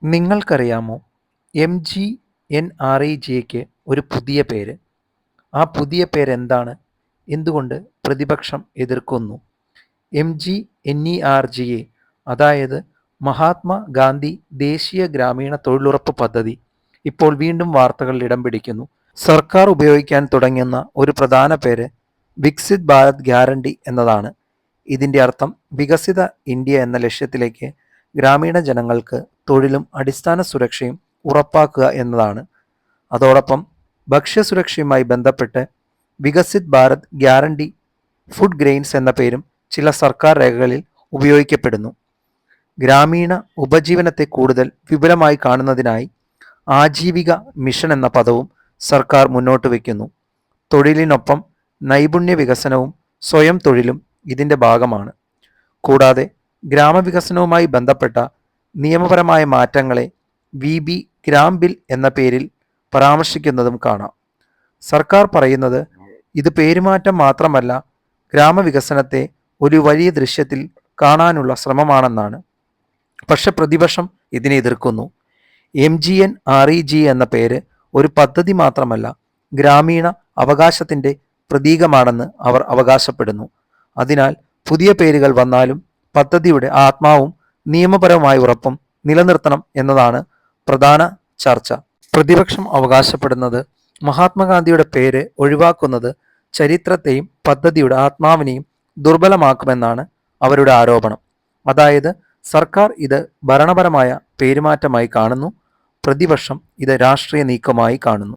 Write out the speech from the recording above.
നിങ്ങൾക്കറിയാമോ, MGNREGAയ്ക്ക് ഒരു പുതിയ പേര്? ആ പുതിയ പേരെന്താണ്? എന്തുകൊണ്ട് പ്രതിപക്ഷം എതിർക്കുന്നു? MGNERGA, അതായത് മഹാത്മാഗാന്ധി ദേശീയ ഗ്രാമീണ തൊഴിലുറപ്പ് പദ്ധതി, ഇപ്പോൾ വീണ്ടും വാർത്തകളിൽ ഇടം പിടിക്കുന്നു. സർക്കാർ ഉപയോഗിക്കാൻ തുടങ്ങുന്ന ഒരു പ്രധാന പേര് വികസിത് ഭാരത് ഗ്യാരണ്ടി എന്നതാണ്. ഇതിൻ്റെ അർത്ഥം വികസിത ഇന്ത്യ എന്ന ലക്ഷ്യത്തിലേക്ക് ഗ്രാമീണ ജനങ്ങൾക്ക് തൊഴിലും അടിസ്ഥാന സുരക്ഷയും ഉറപ്പാക്കുക എന്നതാണ്. അതോടൊപ്പം ഭക്ഷ്യസുരക്ഷയുമായി ബന്ധപ്പെട്ട് Viksit Bharat guarantee food grains എന്ന പേരും ചില സർക്കാർ രേഖകളിൽ ഉപയോഗിക്കപ്പെടുന്നു. ഗ്രാമീണ ഉപജീവനത്തെ കൂടുതൽ വിപുലമായി കാണുന്നതിനായി ആജീവിക മിഷൻ എന്ന പദവും സർക്കാർ മുന്നോട്ട് വയ്ക്കുന്നു. തൊഴിലിനൊപ്പം നൈപുണ്യ വികസനവും സ്വയം തൊഴിലും ഇതിൻ്റെ ഭാഗമാണ്. കൂടാതെ ഗ്രാമവികസനവുമായി ബന്ധപ്പെട്ട നിയമപരമായ മാറ്റങ്ങളെ VB ഗ്രാം ബിൽ എന്ന പേരിൽ പരാമർശിക്കുന്നതും കാണാം. സർക്കാർ പറയുന്നത് ഇത് പേരുമാറ്റം മാത്രമല്ല, ഗ്രാമവികസനത്തെ ഒരു വലിയ ദൃശ്യത്തിൽ കാണാനുള്ള ശ്രമമാണെന്നാണ്. പക്ഷെ പ്രതിപക്ഷം ഇതിനെ എതിർക്കുന്നു. MGNREGA എന്ന പേര് ഒരു പദ്ധതി മാത്രമല്ല, ഗ്രാമീണ അവകാശത്തിൻ്റെ പ്രതീകമാണെന്ന് അവർ അവകാശപ്പെടുന്നു. അതിനാൽ പുതിയ പേരുകൾ വന്നാലും പദ്ധതിയുടെ ആത്മാവും നിയമപരമായ ഉറപ്പും നിലനിർത്തണം എന്നതാണ് പ്രധാന ചർച്ച. പ്രതിപക്ഷം അവകാശപ്പെടുന്നത് മഹാത്മാഗാന്ധിയുടെ പേര് ഒഴിവാക്കുന്നത് ചരിത്രത്തെയും പദ്ധതിയുടെ ആത്മാവിനെയും ദുർബലമാക്കുമെന്നാണ് അവരുടെ ആരോപണം. അതായത് സർക്കാർ ഇത് ഭരണപരമായ പേരുമാറ്റമായി കാണുന്നു, പ്രതിപക്ഷം ഇത് രാഷ്ട്രീയ നീക്കമായി കാണുന്നു.